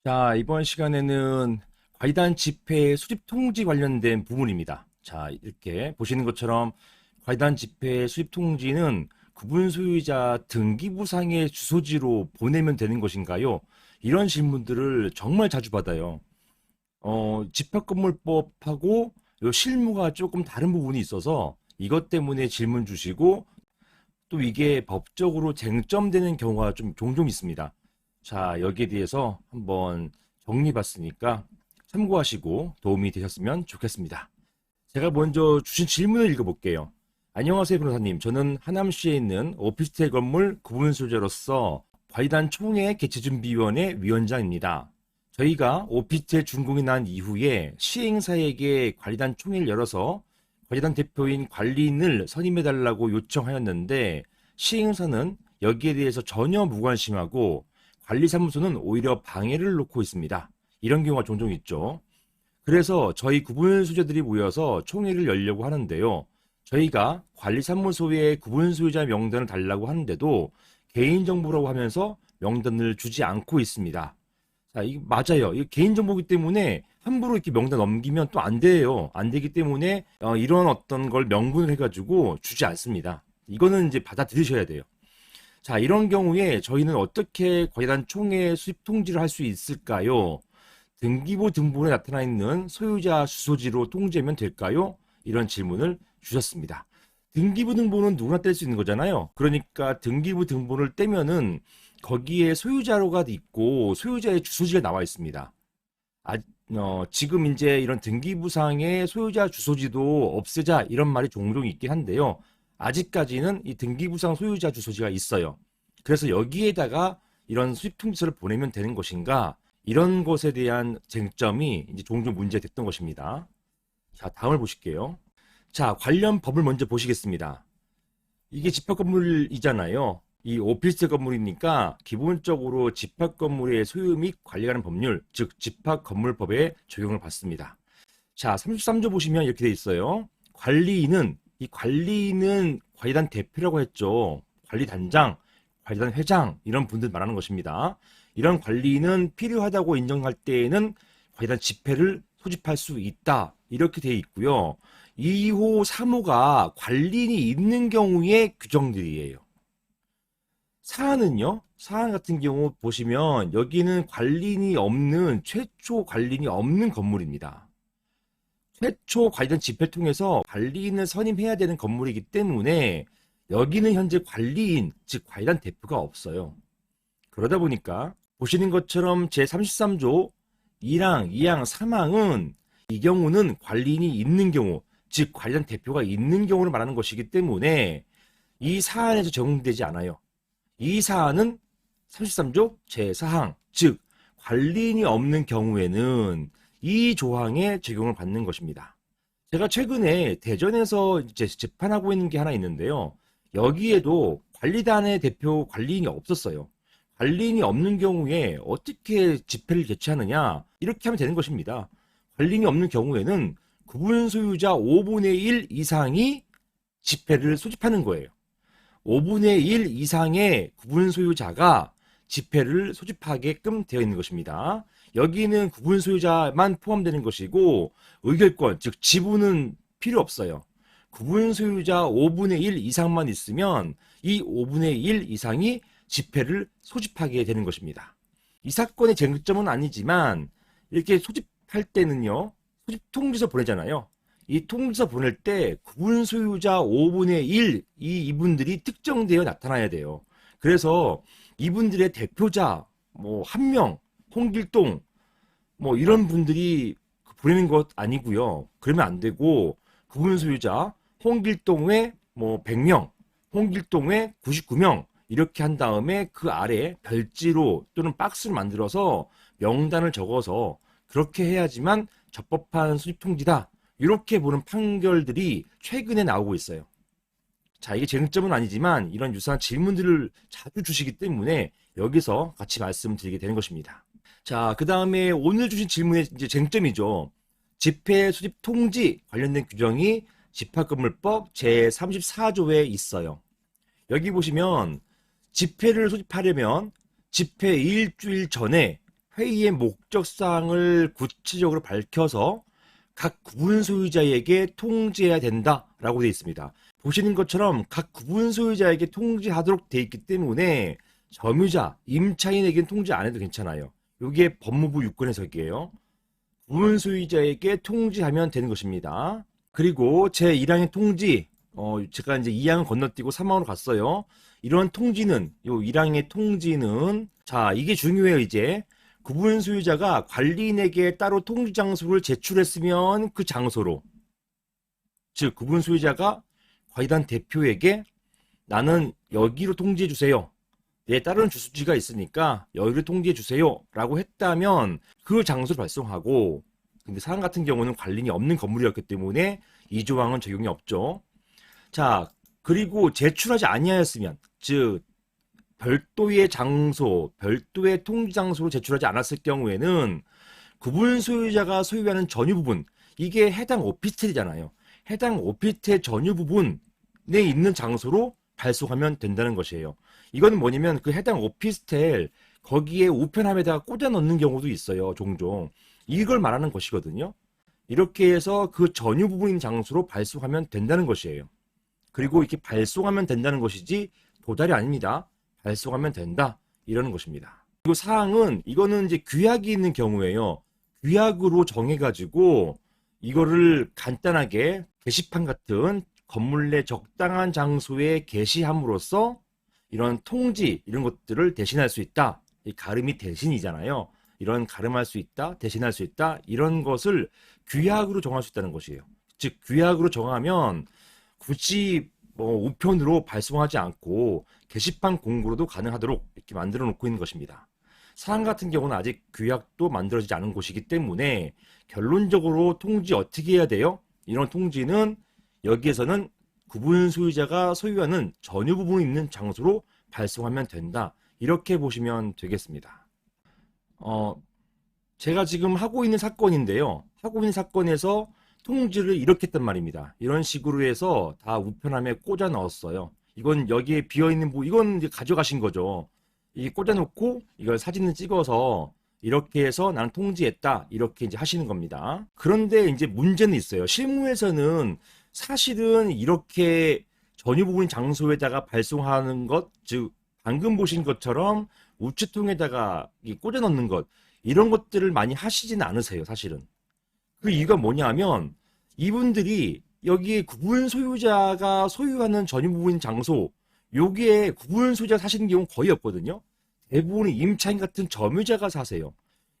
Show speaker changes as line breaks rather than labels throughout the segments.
자, 이번 시간에는 과이단 집회 수집 통지 관련된 부분입니다. 자, 이렇게 보시는 것처럼 과이단 집회 수집 통지는 구분 소유자 등기부상의 주소지로 보내면 되는 것인가요? 이런 질문들을 정말 자주 받아요. 집합건물법하고 요 실무가 조금 다른 부분이 있어서 이것 때문에 질문 주시고 또 이게 법적으로 쟁점되는 경우가 좀 종종 있습니다. 자, 여기에 대해서 한번 정리해봤으니까 참고하시고 도움이 되셨으면 좋겠습니다. 제가 먼저 주신 질문을 읽어볼게요. 안녕하세요, 변호사님. 저는 하남시에 있는 오피스텔 건물 구분 소유자로서 과이단 총회 개최준비위원회 위원장입니다. 저희가 오피스텔 준공이 난 이후에 시행사에게 관리단 총회를 열어서 관리단 대표인 관리인을 선임해달라고 요청하였는데 시행사는 여기에 대해서 전혀 무관심하고 관리사무소는 오히려 방해를 놓고 있습니다. 이런 경우가 종종 있죠. 그래서 저희 구분소유자들이 모여서 총회를 열려고 하는데요. 저희가 관리사무소에 구분소유자 명단을 달라고 하는데도 개인정보라고 하면서 명단을 주지 않고 있습니다. 자, 이게 맞아요. 이게 개인정보이기 때문에 함부로 이렇게 명단 넘기면 또 안 돼요. 안 되기 때문에 이런 어떤 걸 명분을 해가지고 주지 않습니다. 이거는 이제 받아들이셔야 돼요. 자, 이런 경우에 저희는 어떻게 과이단 총회 수집 통지를 할 수 있을까요? 등기부 등본에 나타나 있는 소유자 주소지로 통지하면 될까요? 이런 질문을 주셨습니다. 등기부 등본은 누구나 뗄 수 있는 거잖아요. 그러니까 등기부 등본을 떼면은 거기에 소유자로가 있고 소유자의 주소지가 나와 있습니다. 지금 이제 이런 등기부상의 소유자 주소지도 없애자 이런 말이 종종 있긴 한데요. 아직까지는 이 등기부상 소유자 주소지가 있어요. 그래서 여기에다가 이런 수집 통지서를 보내면 되는 것인가? 이런 것에 대한 쟁점이 이제 종종 문제됐던 것입니다. 자, 다음을 보실게요. 자, 관련 법을 먼저 보시겠습니다. 이게 집합 건물이잖아요. 이 오피스 건물이니까 기본적으로 집합 건물의 소유 및 관리하는 법률, 즉 집합 건물법에 적용을 받습니다. 자, 33조 보시면 이렇게 돼 있어요. 이 관리인은 관리단 대표라고 했죠. 관리단장, 관리단 회장 이런 분들 말하는 것입니다. 이런 관리인은 필요하다고 인정할 때에는 관리단 집회를 소집할 수 있다. 이렇게 돼 있고요. 2호, 3호가 관리인이 있는 경우의 규정들이에요. 사안은요, 사안 같은 경우 보시면 여기는 최초 관리인이 없는 건물입니다. 최초 관리단 집회를 통해서 관리인을 선임해야 되는 건물이기 때문에 여기는 현재 관리인, 즉 관리단 대표가 없어요. 그러다 보니까 보시는 것처럼 제33조 1항, 2항, 3항은 이 경우는 관리인이 있는 경우, 즉 관리단 대표가 있는 경우를 말하는 것이기 때문에 이 사안에서 적용되지 않아요. 이 사안은 33조 제4항, 즉 관리인이 없는 경우에는 이 조항에 적용을 받는 것입니다. 제가 최근에 대전에서 이제 재판하고 있는 게 하나 있는데요. 여기에도 관리단의 대표 관리인이 없었어요. 관리인이 없는 경우에 어떻게 집회를 개최하느냐? 이렇게 하면 되는 것입니다. 관리인이 없는 경우에는 구분 소유자 5분의 1 이상이 집회를 소집하는 거예요. 5분의 1 이상의 구분 소유자가 집회를 소집하게끔 되어 있는 것입니다. 여기는 구분 소유자만 포함되는 것이고 의결권, 즉 지분은 필요 없어요. 구분 소유자 5분의 1 이상만 있으면 이 5분의 1 이상이 집회를 소집하게 되는 것입니다. 이 사건의 쟁점은 아니지만 이렇게 소집할 때는요. 소집 통지서 보내잖아요. 이 통지서 보낼 때 구분 소유자 5분의 1 이분들이 특정되어 나타나야 돼요. 그래서 이분들의 대표자 뭐 한 명, 홍길동 뭐 이런 분들이 보내는 것 아니고요. 그러면 안 되고 구분 소유자 홍길동의 뭐 100명, 홍길동의 99명 이렇게 한 다음에 그 아래 별지로 또는 박스를 만들어서 명단을 적어서 그렇게 해야지만 적법한 수집 통지다. 이렇게 보는 판결들이 최근에 나오고 있어요. 자, 이게 쟁점은 아니지만 이런 유사한 질문들을 자주 주시기 때문에 여기서 같이 말씀드리게 되는 것입니다. 자, 그 다음에 오늘 주신 질문의 이제 쟁점이죠. 집회 수집 통지 관련된 규정이 집합건물법 제34조에 있어요. 여기 보시면 집회를 소집하려면 집회 일주일 전에 회의의 목적사항을 구체적으로 밝혀서 각 구분 소유자에게 통지해야 된다라고 되어 있습니다. 보시는 것처럼 각 구분 소유자에게 통지하도록 되어 있기 때문에 점유자, 임차인에게는 통지 안 해도 괜찮아요. 이게 법무부 유권 해석이에요. 구분 소유자에게 통지하면 되는 것입니다. 그리고 제1항의 통지, 제가 이제 2항을 건너뛰고 3항으로 갔어요. 이런 통지는, 요 1항의 통지는, 자, 이게 중요해요, 이제. 구분 소유자가 관리인에게 따로 통지 장소를 제출했으면 그 장소로, 즉, 구분 소유자가 관리단 대표에게 나는 여기로 통지해 주세요. 내 다른 주소지가 있으니까 여기를 통지해 주세요. 라고 했다면 그 장소를 발송하고, 근데 사람 같은 경우는 관리인이 없는 건물이었기 때문에 이 조항은 적용이 없죠. 자, 그리고 제출하지 아니하였으면, 즉 별도의 장소, 별도의 통지 장소로 제출하지 않았을 경우에는 구분 소유자가 소유하는 전유 부분, 이게 해당 오피스텔이잖아요. 해당 오피스텔 전유 부분에 있는 장소로 발송하면 된다는 것이에요. 이거는 뭐냐면 그 해당 오피스텔 거기에 우편함에다가 꽂아 넣는 경우도 있어요. 종종. 이걸 말하는 것이거든요. 이렇게 해서 그 전유 부분인 장소로 발송하면 된다는 것이에요. 그리고 이렇게 발송하면 된다는 것이지 도달이 아닙니다. 발송하면 된다. 이러는 것입니다. 그리고 사항은 이거는 이제 규약이 있는 경우에요. 규약으로 정해가지고 이거를 간단하게 게시판 같은 건물 내 적당한 장소에 게시함으로써 이런 통지 이런 것들을 대신할 수 있다. 이 가름이 대신이잖아요. 이런 가름할 수 있다, 대신할 수 있다 이런 것을 규약으로 정할 수 있다는 것이에요. 즉 규약으로 정하면 굳이 우편으로 발송하지 않고 게시판 공고로도 가능하도록 이렇게 만들어 놓고 있는 것입니다. 사항 같은 경우는 아직 규약도 만들어지지 않은 곳이기 때문에 결론적으로 통지 어떻게 해야 돼요? 이런 통지는 여기에서는 구분 소유자가 소유하는 전유 부분이 있는 장소로 발송하면 된다. 이렇게 보시면 되겠습니다. 제가 지금 하고 있는 사건인데요. 하고 있는 사건에서 통지를 이렇게 했단 말입니다. 이런 식으로 해서 다 우편함에 꽂아 넣었어요. 이건 여기에 비어있는 이건 이제 가져가신 거죠. 이 꽂아 놓고 이걸 사진을 찍어서 이렇게 해서 나는 통지했다. 이렇게 이제 하시는 겁니다. 그런데 이제 문제는 있어요. 실무에서는 사실은 이렇게 전유 부분 장소에다가 발송하는 것, 즉 방금 보신 것처럼 우체통에다가 꽂아 넣는 것, 이런 것들을 많이 하시지는 않으세요, 사실은. 그 이유가 뭐냐면 이분들이 여기에 구분 소유자가 소유하는 전유 부분 장소, 여기에 구분 소유자가 사시는 경우는 거의 없거든요. 대부분이 임차인 같은 점유자가 사세요.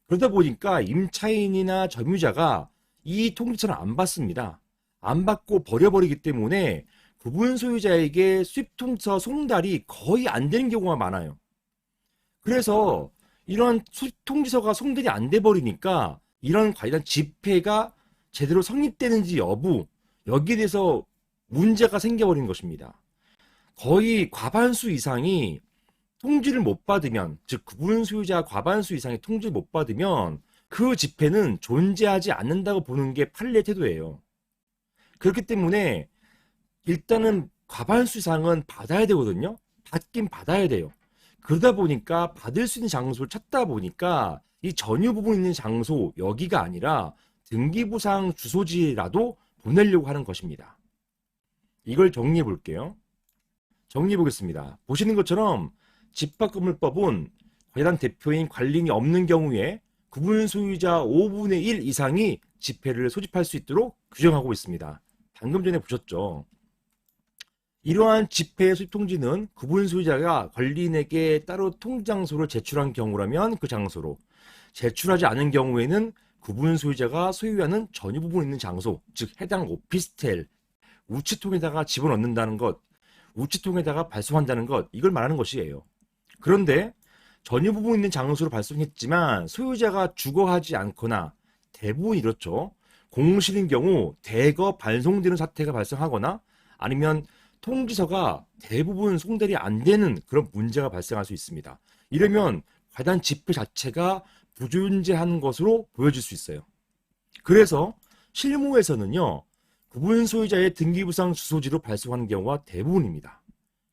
그러다 보니까 임차인이나 점유자가 이 통지서를 안 받습니다. 안 받고 버려버리기 때문에 구분 소유자에게 수입 통지서 송달이 거의 안 되는 경우가 많아요. 그래서 이런 수입 통지서가 송달이 안 돼 버리니까 이런 관련 집회가 제대로 성립되는지 여부, 여기에 대해서 문제가 생겨버린 것입니다. 거의 과반수 이상이 통지를 못 받으면, 즉 구분 소유자 과반수 이상이 통지를 못 받으면 그 집회는 존재하지 않는다고 보는 게 판례 태도예요. 그렇기 때문에 일단은 과반수 이상은 받아야 되거든요. 받긴 받아야 돼요. 그러다 보니까 받을 수 있는 장소를 찾다 보니까 이 전유 부분 있는 장소 여기가 아니라 등기부상 주소지라도 보내려고 하는 것입니다. 이걸 정리해 볼게요. 정리해 보겠습니다. 보시는 것처럼 집합건물법은 관련 대표인 관리인이 없는 경우에 구분 소유자 5분의 1 이상이 집회를 소집할 수 있도록 규정하고 있습니다. 방금 전에 보셨죠? 이러한 집회 소집 통지는 구분 소유자가 관리인에게 따로 통장소를 제출한 경우라면 그 장소로, 제출하지 않은 경우에는 구분 소유자가 소유하는 전유 부분 있는 장소, 즉 해당 오피스텔, 우체통에다가 집어넣는다는 것, 우체통에다가 발송한다는 것, 이걸 말하는 것이에요. 그런데 전유 부분 있는 장소로 발송했지만 소유자가 주거하지 않거나, 대부분 이렇죠. 공실인 경우 대거 발송되는 사태가 발생하거나 아니면 통지서가 대부분 송달이 안 되는 그런 문제가 발생할 수 있습니다. 이러면 관련 집회 자체가 부존재하는 것으로 보여질 수 있어요. 그래서 실무에서는요, 구분 소유자의 등기부상 주소지로 발송하는 경우가 대부분입니다.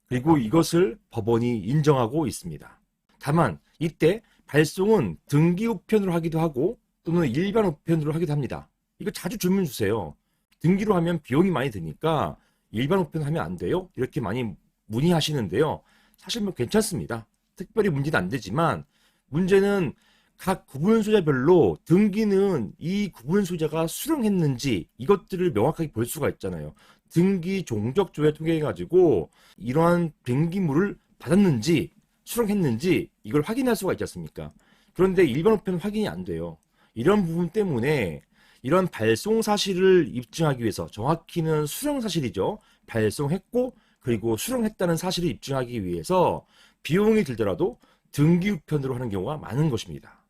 그리고 이것을 법원이 인정하고 있습니다. 다만 이때 발송은 등기 우편으로 하기도 하고 또는 일반 우편으로 하기도 합니다. 이거 자주 주문 주세요. 등기로 하면 비용이 많이 드니까 일반 우편 하면 안 돼요? 이렇게 많이 문의하시는데요. 사실 뭐 괜찮습니다. 특별히 문제는 안 되지만 문제는 각 구분 소재별로 등기는 이 구분 소재가 수령했는지 이것들을 명확하게 볼 수가 있잖아요. 등기 종적조회 통해 가지고 이러한 등기물을 받았는지 수령했는지 이걸 확인할 수가 있지 않습니까? 그런데 일반 우편은 확인이 안 돼요. 이런 부분 때문에 이런 발송 사실을 입증하기 위해서, 정확히는 수령 사실이죠. 발송했고 그리고 수령했다는 사실을 입증하기 위해서 비용이 들더라도 등기 우편으로 하는 경우가 많은 것입니다.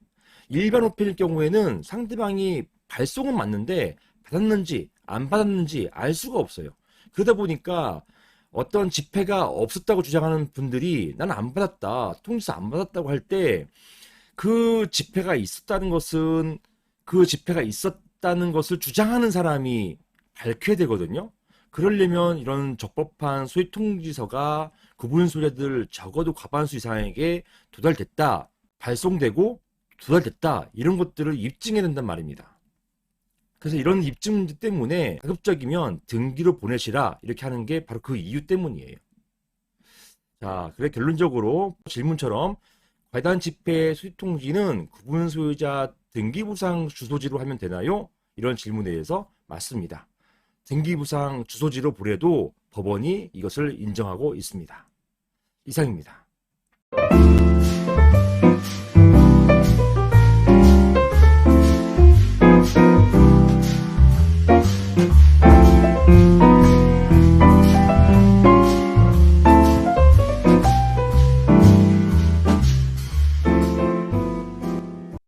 일반 우편일 경우에는 상대방이 발송은 맞는데 받았는지 안 받았는지 알 수가 없어요. 그러다 보니까 어떤 집회가 없었다고 주장하는 분들이 나는 안 받았다, 통지서 안 받았다고 할 때 그 집회가 있었다는 것은 그 집회가 있었다는 것을 주장하는 사람이 밝혀야 되거든요. 그러려면 이런 적법한 소액 통지서가 구분 소재들 적어도 과반수 이상에게 도달됐다, 발송되고 도달됐다, 이런 것들을 입증해야 된단 말입니다. 그래서 이런 입증 문제 때문에 가급적이면 등기로 보내시라 이렇게 하는 게 바로 그 이유 때문이에요. 자, 그래 결론적으로 질문처럼 과단 집회 소액 통지는 구분 소유자 등기부상 주소지로 하면 되나요? 이런 질문에 대해서 맞습니다. 등기부상 주소지로 보내도 법원이 이것을 인정하고 있습니다. 이상입니다.